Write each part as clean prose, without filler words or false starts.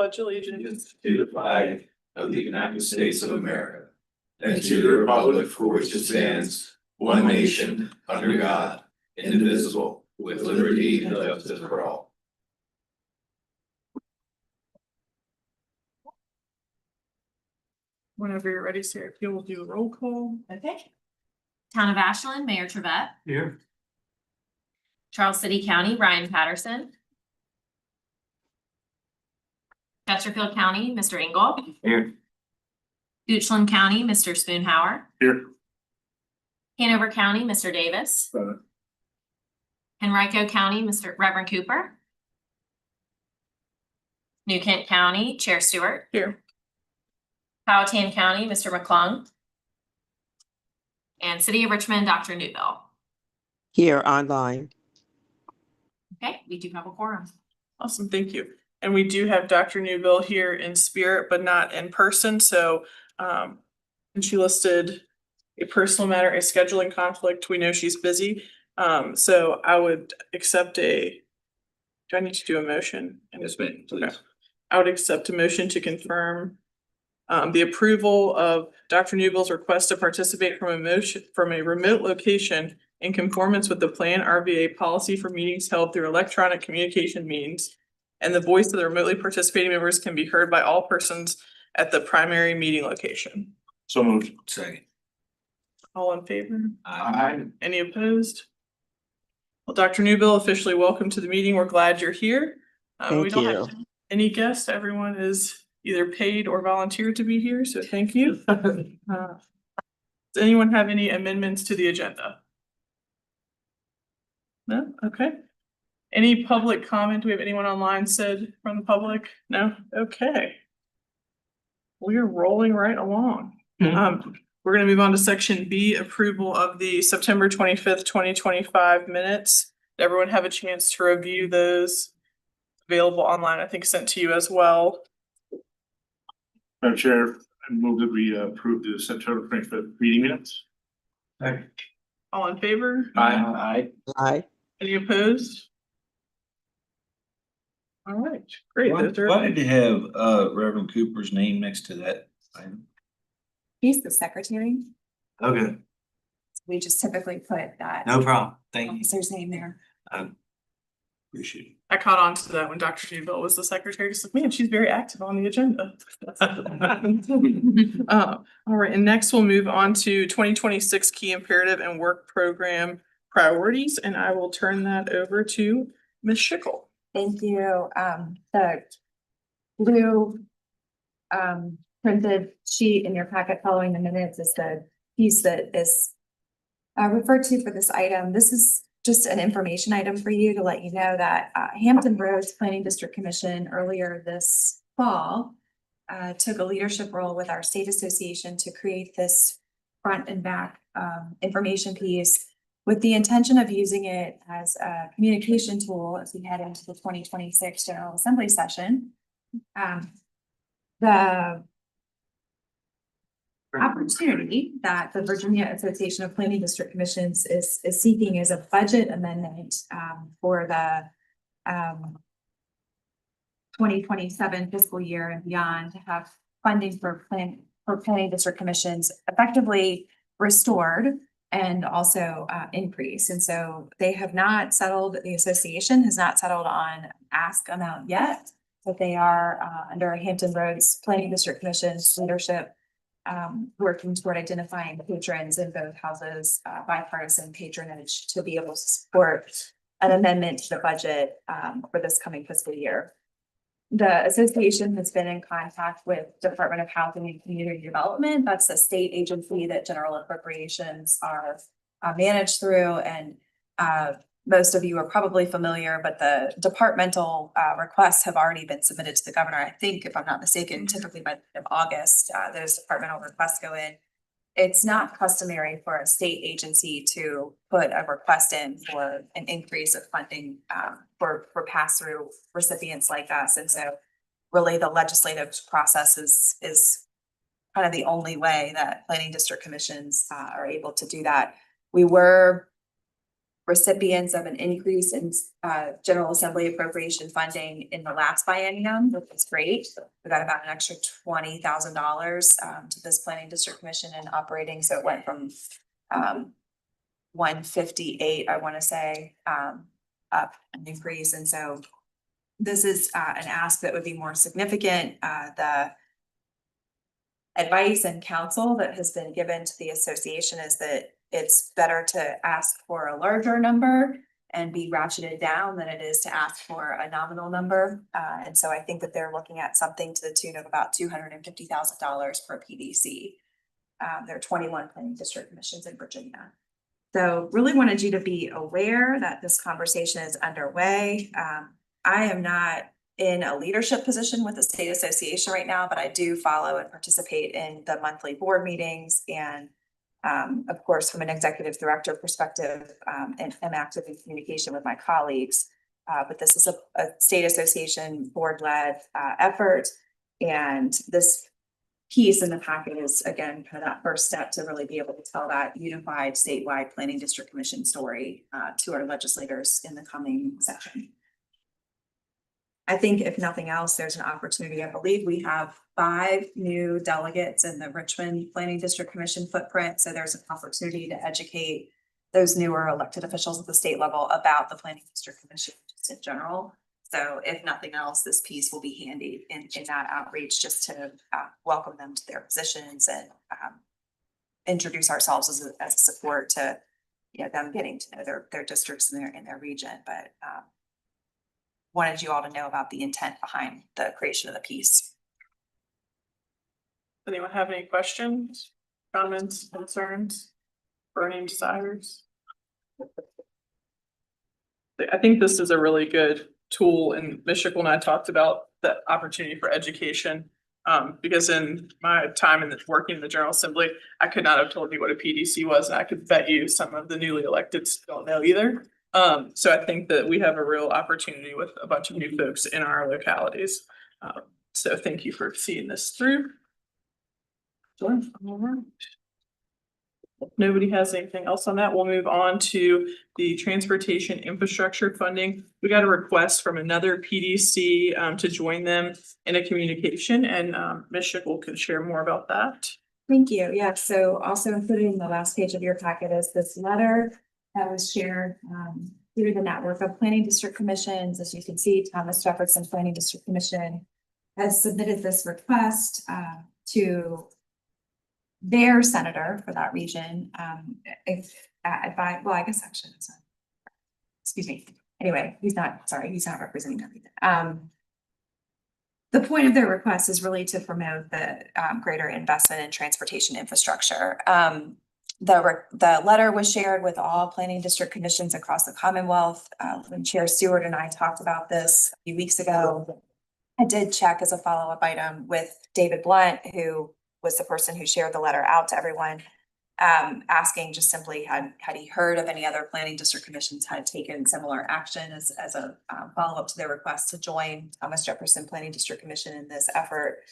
pledge allegiance to the flag of the United States of America and to the republic for which it stands, one nation, under God, indivisible, with liberty and justice for all. Whenever you're ready, Sarah, if you will do a roll call. Okay. Town of Ashland, Mayor Trevette. Here. Charles City County, Ryan Patterson. Chesterfield County, Mr. Engel. Here. Goochland County, Mr. Spoonhour. Here. Hanover County, Mr. Davis. Henrico County, Mr. Reverend Cooper. New Kent County, Chair Stewart. Here. Powhatan County, Mr. McClung. And City of Richmond, Dr. Newville. Here online. Okay, we do have a quorum. Awesome, thank you. And we do have Dr. Newville here in spirit, but not in person, so and she listed a personal matter, a scheduling conflict. We know she's busy. So I would accept do I need to do a motion? Yes, ma'am, please. Okay. I would accept a motion to confirm the approval of Dr. Newville's request to participate from a remote location in conformance with the PlanRVA policy for meetings held through electronic communication means. And the voice of the remotely participating members can be heard by all persons at the primary meeting location. So moved. Second. All in favor? Aye. Any opposed? Well, Dr. Newville, officially welcome to the meeting. We're glad you're here. We Thank don't you. have any guests. Everyone is either paid or volunteered to be here, so thank you. Does anyone have any amendments to the agenda? No? Okay. Any public comment? Do we have anyone online said from the public? No? Okay. We're rolling right along. We're gonna move on to section B, approval of the September 25th, 2025 minutes. Did everyone have a chance to review those? Available online, I think sent to you as well. Madam Chair, I move that we approve the September 25th meeting minutes. All in favor? Aye. Aye. Any opposed? All right, great. Why Those are- why did you have Reverend Cooper's name next to that item? He's the secretary. Okay, We just typically put that no problem. Thank you. officer's name there. Appreciate it. I caught on to that when Dr. Newville was the secretary, just like, man, she's very active on the agenda. All right, and next we'll move on to 2026 key imperative and work program priorities, and I will turn that over to Ms. Schickel. Thank you. The blue printed sheet in your packet following the minutes is the piece that is referred to for this item. This is just an information item for you to let you know that Hampton Roads Planning District Commission earlier this fall took a leadership role with our state association to create this front and back information piece with the intention of using it as a communication tool as we head into the 2026 General Assembly session. The opportunity that the Virginia Association of Planning District Commissions is seeking is a budget amendment for the 2027 fiscal year and beyond to have funding for planning district commissions effectively restored and also increase. And so they have not settled, the association has not settled on ask amount yet, but they are under Hampton Roads Planning District Commission's leadership working toward identifying patrons in both houses, bipartisan patronage to be able to support an amendment to the budget for this coming fiscal year. The association has been in contact with Department of Housing and Community Development. That's the state agency that general appropriations are managed through. And most of you are probably familiar, but the departmental requests have already been submitted to the governor. I think, if I'm not mistaken, typically by the end of August, those departmental requests go in. It's not customary for a state agency to put a request in for an increase of funding for pass-through recipients like us. And so really the legislative process is kind of the only way that planning district commissions are able to do that. We were recipients of an increase in General Assembly appropriation funding in the last biennium, which is great. We got about an extra $20,000 to this planning district commission and operating, so it went from 158, I want to say, up an increase, and so this is an ask that would be more significant. The advice and counsel that has been given to the association is that it's better to ask for a larger number and be ratcheted down than it is to ask for a nominal number. And so I think that they're looking at something to the tune of about $250,000 per PDC. There are 21 planning district commissions in Virginia. So really wanted you to be aware that this conversation is underway. I am not in a leadership position with the state association right now, but I do follow and participate in the monthly board meetings and of course, from an executive director perspective, and am active in communication with my colleagues. But this is a state association board-led effort. And this piece in the packet is, again, kind of that first step to really be able to tell that unified statewide planning district commission story to our legislators in the coming session. I think if nothing else, there's an opportunity. I believe we have 5 new delegates in the Richmond Planning District Commission footprint. So there's an opportunity to educate those newer elected officials at the state level about the Planning District Commission just in general. So if nothing else, this piece will be handy in that outreach just to welcome them to their positions and introduce ourselves as a support to them getting to know their districts in their region. But wanted you all to know about the intent behind the creation of the piece. Anyone have any questions, comments, concerns, burning desires? I think this is a really good tool, and Michelle and I talked about the opportunity for education. Because in my time working in the General Assembly, I could not have told you what a PDC was, and I could bet you some of the newly electeds don't know either. So I think that we have a real opportunity with a bunch of new folks in our localities. So thank you for seeing this through. Sure. All right. If nobody has anything else on that, we'll move on to the transportation infrastructure funding. We got a request from another PDC to join them in a communication, and Ms. Schickel can share more about that. Thank you. Yeah, so also included in the last page of your packet is this letter that was shared through the network of planning district commissions. As you can see, Thomas Jefferson Planning District Commission has submitted this request to their senator for that region. I guess actually, excuse me. Anyway, he's not representing them. The point of their request is really to promote the greater investment in transportation infrastructure. The letter was shared with all planning district commissions across the Commonwealth. When Chair Stewart and I talked about this a few weeks ago, I did check as a follow-up item with David Blunt, who was the person who shared the letter out to everyone, asking just simply had he heard of any other planning district commissions had taken similar action as a follow-up to their request to join Thomas Jefferson Planning District Commission in this effort.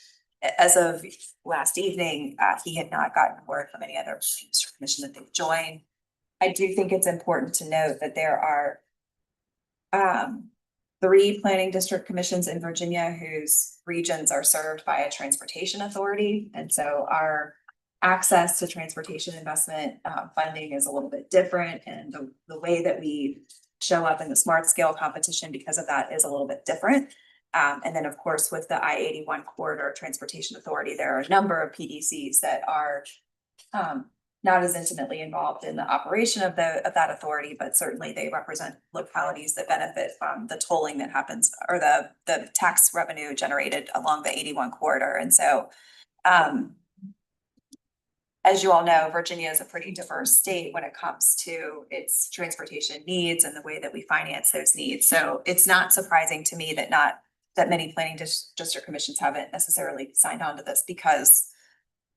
As of last evening, he had not gotten word from any other district commission that they've joined. I do think it's important to note that there are 3 planning district commissions in Virginia whose regions are served by a transportation authority. And so our access to transportation investment funding is a little bit different. And the way that we show up in the smart scale competition because of that is a little bit different. And then of course, with the I-81 corridor transportation authority, there are a number of PDCs that are not as intimately involved in the operation of that authority, but certainly they represent localities that benefit from the tolling that happens or the tax revenue generated along the 81 corridor. And so, as you all know, Virginia is a pretty diverse state when it comes to its transportation needs and the way that we finance those needs. So it's not surprising to me that many planning district commissions haven't necessarily signed on to this, because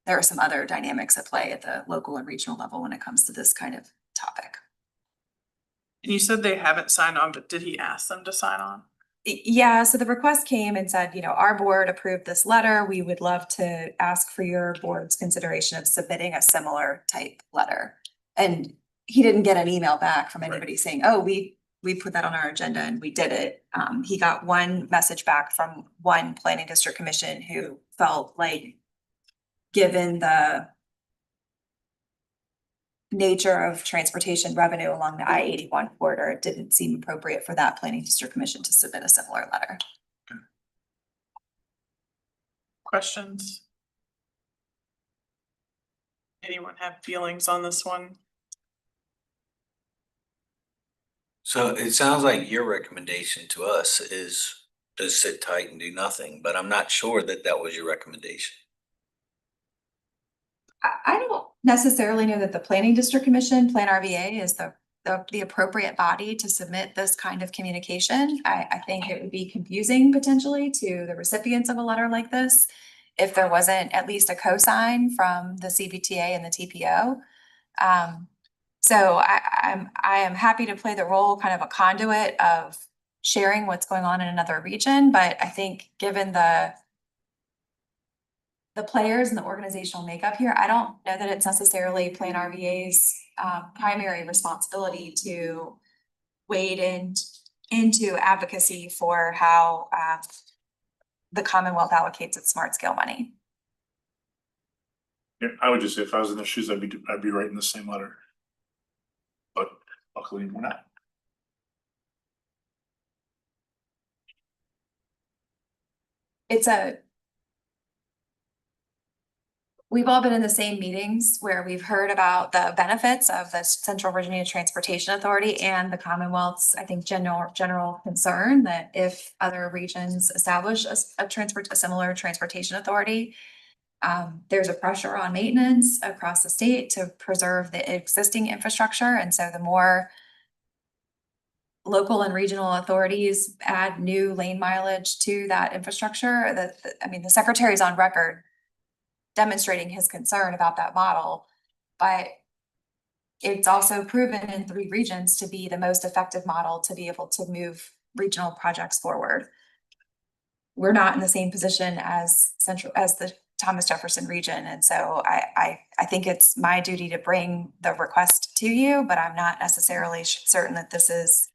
there are some other dynamics at play at the local and regional level when it comes to this kind of topic. And you said they haven't signed on, but did he ask them to sign on? Yeah, so the request came and said, our board approved this letter. We would love to ask for your board's consideration of submitting a similar type letter. And he didn't get an email back from anybody saying, oh, we put that on our agenda and we did it. He got one message back from one planning district commission who felt like, given the nature of transportation revenue along the I-81 corridor, it didn't seem appropriate for that planning district commission to submit a similar letter. Questions? Anyone have feelings on this one? So it sounds like your recommendation to us is to sit tight and do nothing, but I'm not sure that that was your recommendation. I don't necessarily know that the planning district commission, PlanRVA, is the appropriate body to submit this kind of communication. I think it would be confusing potentially to the recipients of a letter like this if there wasn't at least a cosign from the CBTA and the TPO. So I am happy to play the role, kind of a conduit of sharing what's going on in another region, but I think given the players and the organizational makeup here, I don't know that it's necessarily PlanRVA's primary responsibility to wade into advocacy for how the Commonwealth allocates its smart scale money. Yeah, I would just say if I was in their shoes, I'd be writing the same letter. But luckily we're not. We've all been in the same meetings where we've heard about the benefits of the Central Virginia Transportation Authority and the Commonwealth's, I think, general concern that if other regions establish a similar transportation authority, there's a pressure on maintenance across the state to preserve the existing infrastructure. And so the more local and regional authorities add new lane mileage to that infrastructure, the secretary is on record demonstrating his concern about that model, but it's also proven in 3 regions to be the most effective model to be able to move regional projects forward. We're not in the same position as the Thomas Jefferson region. And so I think it's my duty to bring the request to you, but I'm not necessarily certain that this is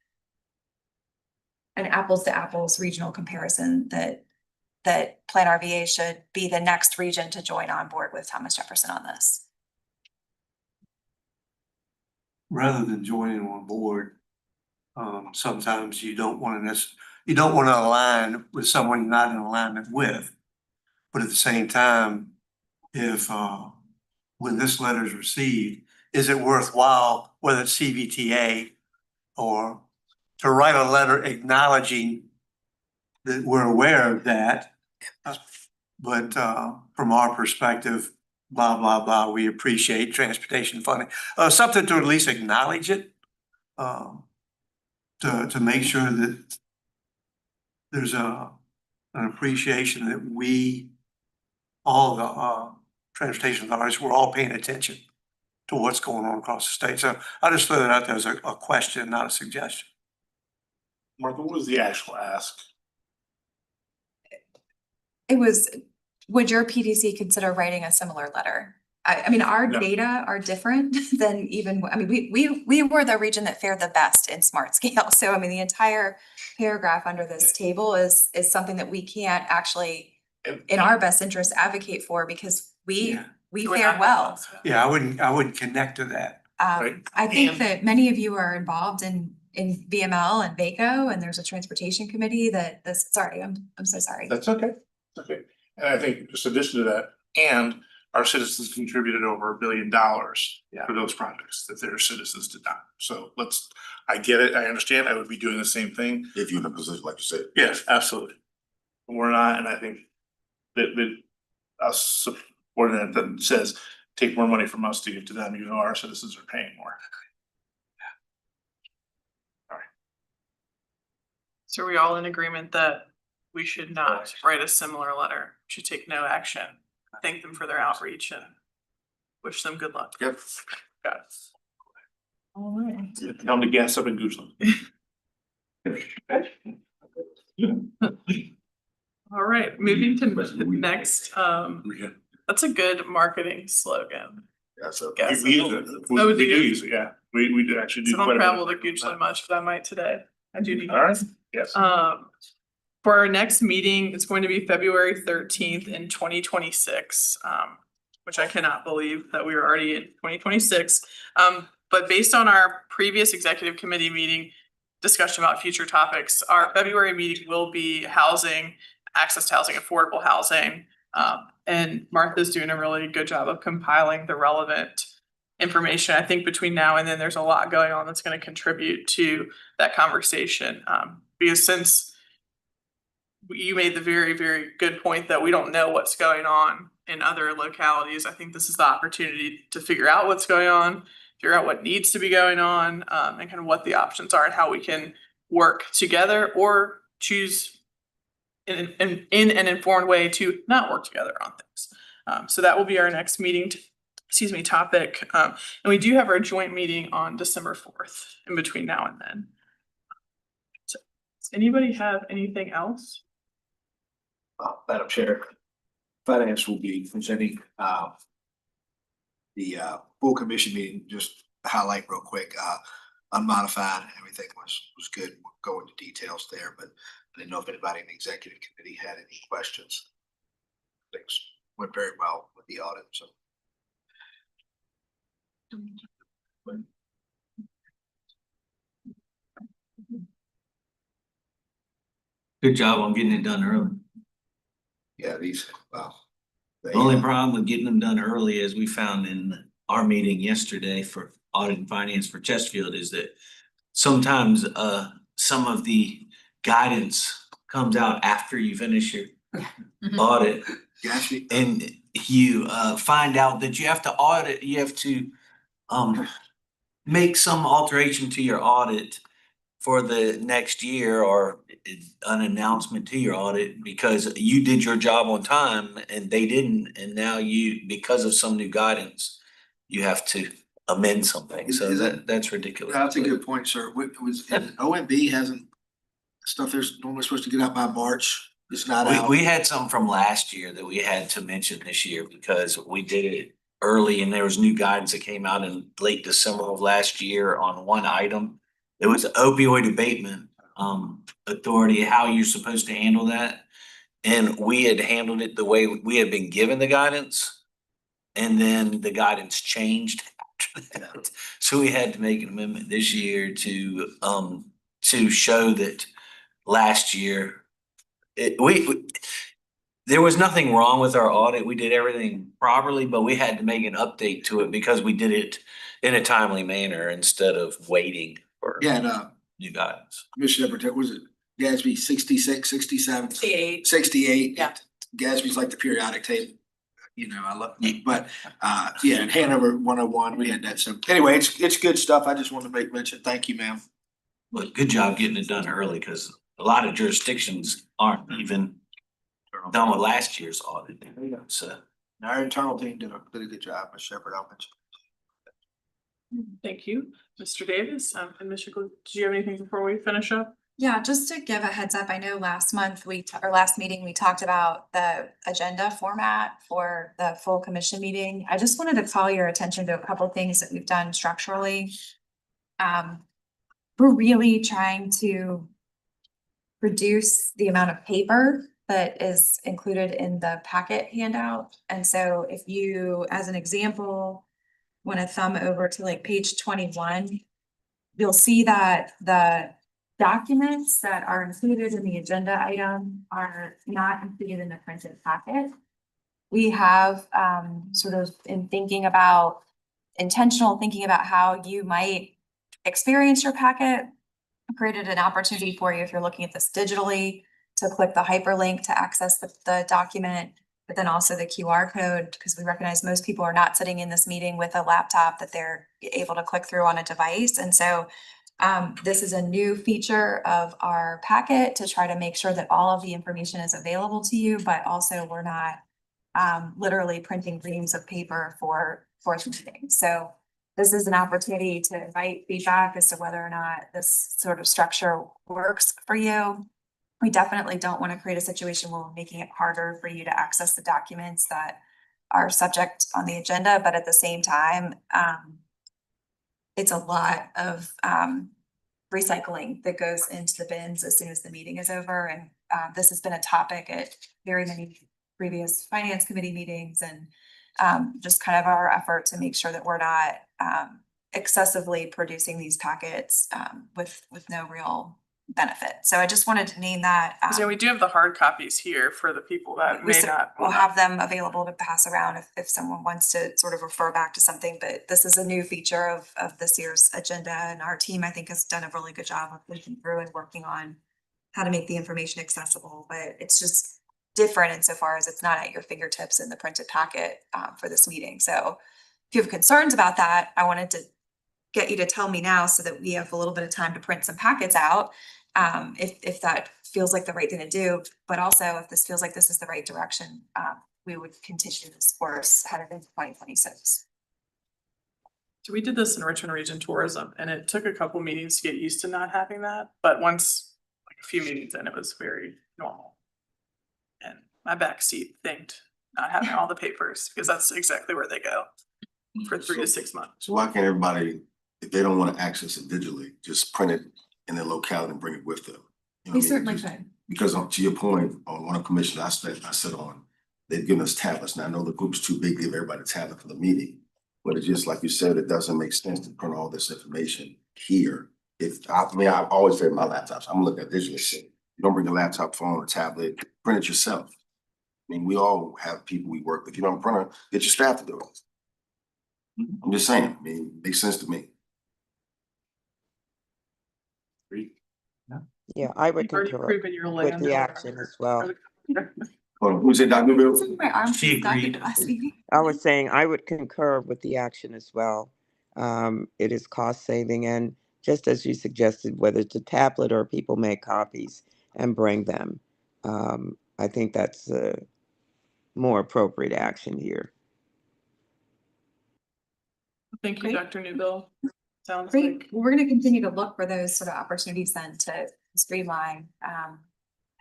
an apples to apples regional comparison that PlanRVA should be the next region to join on board with Thomas Jefferson on this. Rather than joining on board, sometimes you don't want to align with someone you're not in alignment with. But at the same time, if when this letter is received, is it worthwhile, whether it's CVTA or to write a letter acknowledging that we're aware of that, but from our perspective, blah, blah, blah, we appreciate transportation funding. Something to at least acknowledge it, to make sure that there's an appreciation that we, all the transportation authorities, we're all paying attention to what's going on across the state. So I just throw that out there as a question, not a suggestion. Martha, what was the actual ask? It was, would your PDC consider writing a similar letter? I mean, our No. data are different than even, I mean, we were the region that fared the best in smart scale. So I mean, the entire paragraph under this table is something that we can't actually, in our best interest, advocate for because we fared well. Yeah, I wouldn't connect to that. Right. I think And- that many of you are involved in VML and VACO, and there's a transportation committee that sorry, I'm so sorry. That's okay. It's okay. And I think just in addition to that, and our citizens contributed over $1 billion for those projects that their citizens did not. So I get it. I understand. I would be doing the same thing. If you're in a position like you said. Yes, absolutely. We're not, and I think that us supporting that says, take more money from us to give to them, even though our citizens are paying more. So are we all in agreement that we should not write a similar letter, should take no action, thank them for their outreach and wish them good luck? Yep. Got it. All right. Tell them to gas up in Goochland. All right, moving to next, that's a good marketing slogan. That's a. Gas We use up. it. Oh, We do you? do use it, yeah. We do actually do So I quite don't a bit. travel to hugely much, but I might today. I do need. All right, yes. For our next meeting, it's going to be February 13th in 2026, which I cannot believe that we are already in 2026. But based on our previous executive committee meeting discussion about future topics, our February meeting will be housing, access to housing, affordable housing. And Martha's doing a really good job of compiling the relevant information. I think between now and then, there's a lot going on that's going to contribute to that conversation. Because since you made the very, very good point that we don't know what's going on in other localities, I think this is the opportunity to figure out what's going on, figure out what needs to be going on, and kind of what the options are and how we can work together or choose in an informed way to not work together on things. So that will be our next meeting, topic. And we do have our joint meeting on December 4th in between now and then. So does anybody have anything else? Madam Chair, Finance will be presenting the full commission meeting, just highlight real quick, unmodified, everything was good. We'll go into details there, but I didn't know if anybody in the executive committee had any questions. Things went very well with the audit, so. Good job on getting it done early. Yeah, these, wow. The only problem with getting them done early, as we found in our meeting yesterday for audit and finance for Chesterfield, is that sometimes some of the guidance comes out after you finish your audit. Gotcha. And you find out that you have to audit, you have to make some alteration to your audit for the next year, or an announcement to your audit because you did your job on time and they didn't, and now you, because of some new guidance, you have to amend something. So that's ridiculous. That's a good point, sir. What was, OMB hasn't, stuff there's normally supposed to get out by March. It's not out. We had some from last year that we had to mention this year because we did it early and there was new guidance that came out in late December of last year on one item. It was opioid abatement authority, how you're supposed to handle that. And we had handled it the way we had been given the guidance. And then the guidance changed after that. So we had to make an amendment this year to show that last year there was nothing wrong with our audit. We did everything properly, but we had to make an update to it because we did it in a timely manner instead of waiting for new guidance. Commissioner, was it Gatsby 66, 67? 68. 68. Yeah. Gatsby's like the periodic table. You know, I love it, but yeah, in Hanover 101, we had that. So anyway, it's good stuff. I just wanted to make mention. Thank you, ma'am. But good job getting it done early because a lot of jurisdictions aren't even done with last year's audit. So Our internal team did a good job, Ms. Shepherd. I'll mention. Thank you, Mr. Davis. And Mr. Glu, do you have anything before we finish up? Yeah, just to give a heads up, I know last month or last meeting, we talked about the agenda format for the full commission meeting. I just wanted to call your attention to a couple of things that we've done structurally. We're really trying to reduce the amount of paper that is included in the packet handout. And so if you, as an example, want to thumb over to like page 21, you'll see that the documents that are included in the agenda item are not included in the printed packet. We have sort of intentional thinking about how you might experience your packet, created an opportunity for you if you're looking at this digitally to click the hyperlink to access the document, but then also the QR code, because we recognize most people are not sitting in this meeting with a laptop that they're able to click through on a device. And so this is a new feature of our packet to try to make sure that all of the information is available to you, but also we're not literally printing reams of paper for meetings. So this is an opportunity to invite feedback as to whether or not this sort of structure works for you. We definitely don't want to create a situation where we're making it harder for you to access the documents that are subject on the agenda, but at the same time, it's a lot of recycling that goes into the bins as soon as the meeting is over. And this has been a topic at very many previous finance committee meetings, and just kind of our effort to make sure that we're not excessively producing these packets with no real benefit. So I just wanted to name that. So we do have the hard copies here for the people that may not. We'll have them available to pass around if someone wants to sort of refer back to something, but this is a new feature of this year's agenda, and our team, I think, has done a really good job of looking through and working on how to make the information accessible, but it's just different insofar as it's not at your fingertips in the printed packet for this meeting. So if you have concerns about that, I wanted to get you to tell me now so that we have a little bit of time to print some packets out. If that feels like the right thing to do, but also if this feels like this is the right direction, we would continue this course headed into 2026. So we did this in Richmond Region Tourism, and it took a couple meetings to get used to not having that, but once, like a few meetings in, it was very normal. And my back seat thanked not having all the papers, because that's exactly where they go for 3 to 6 months. So why can't everybody, if they don't want to access it digitally, just print it in their locality and bring it with them? You know We what I mean? certainly Just- could. Because to your point, on one of the commissions I sit on, they've given us tablets. Now I know the group's too big to give everybody a tablet for the meeting. But it's just like you said, it doesn't make sense to print all this information here. I've always said my laptops, I'm looking at digital shit. You don't bring a laptop, phone, or tablet, print it yourself. I mean, we all have people we work with. If you don't print it, get your staff to do it. I'm just saying, I mean, it makes sense to me. Yeah, I would You've already concur proven your with land. the action as well. Hold on, who said Dr. Newville? My arm She was stuck at agreed. the last meeting. I was saying I would concur with the action as well. It is cost saving, and just as you suggested, whether it's a tablet or people make copies and bring them, I think that's a more appropriate action here. Thank you, Great. Dr. Newbill. Sounds Great. like, Well, we're going to continue to look for those sort of opportunities then to streamline. I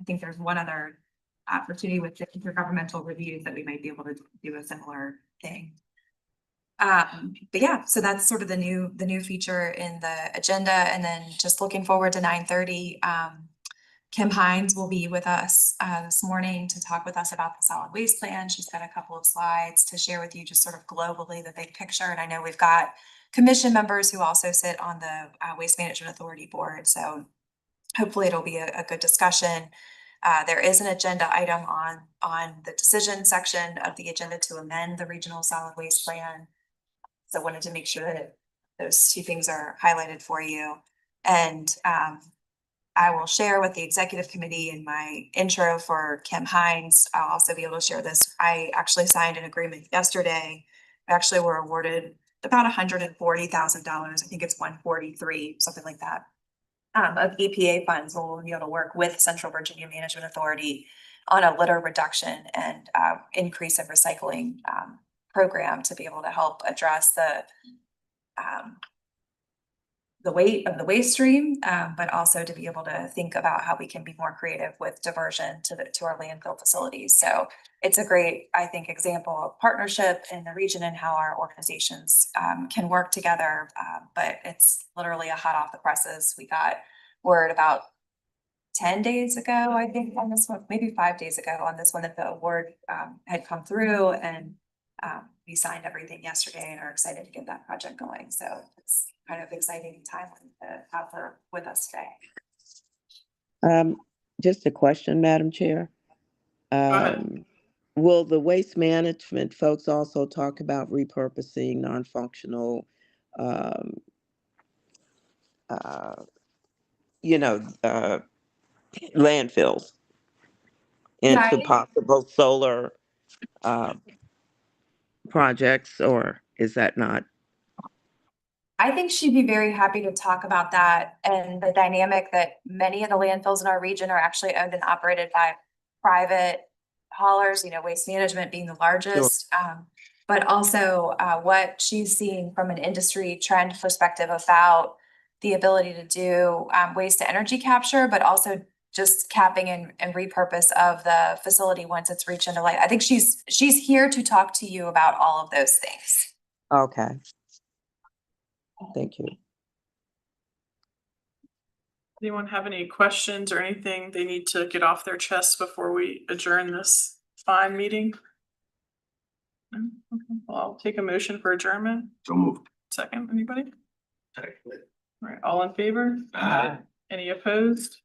think there's one other opportunity with the intergovernmental reviews that we might be able to do a similar thing. But yeah, so that's sort of the new feature in the agenda. And then just looking forward to 9:30. Kim Hines will be with us this morning to talk with us about the solid waste plan. She's got a couple of slides to share with you, just sort of globally the big picture. And I know we've got commission members who also sit on the Waste Management Authority board. So hopefully it'll be a good discussion. There is an agenda item on the decision section of the agenda to amend the regional solid waste plan. So I wanted to make sure that those two things are highlighted for you. And I will share with the executive committee in my intro for Kim Hines. I'll also be able to share this. I actually signed an agreement yesterday. We actually were awarded about $140,000. I think it's 143, something like that. Of EPA funds. We'll be able to work with Central Virginia Management Authority on a litter reduction and increase of recycling program to be able to help address the weight of the waste stream, but also to be able to think about how we can be more creative with diversion to our landfill facilities. So it's a great, I think, example of partnership in the region and how our organizations can work together. But it's literally a hot off the presses. We got word about 10 days ago, I think, on this one, maybe 5 days ago on this one, that the award had come through, and we signed everything yesterday and are excited to get that project going. So it's kind of exciting time to have her with us today. Just a question, Madam Chair. ahead. Will the waste management folks also talk about repurposing non-functional, landfills Yeah, I into think- possible solar projects, or is that not? I think she'd be very happy to talk about that and the dynamic that many of the landfills in our region are actually owned and operated by private haulers, Waste Management being the largest. But also what she's seeing from an industry trend perspective about the ability to do waste to energy capture, but also just capping and repurpose of the facility once it's reached into life. I think she's here to talk to you about all of those things. Okay. Thank you. Anyone have any questions or anything they need to get off their chest before we adjourn this fine meeting? No? Okay, well, I'll take a motion for adjournment. So moved. Second, anybody? All right, all in favor? Aye. Any opposed?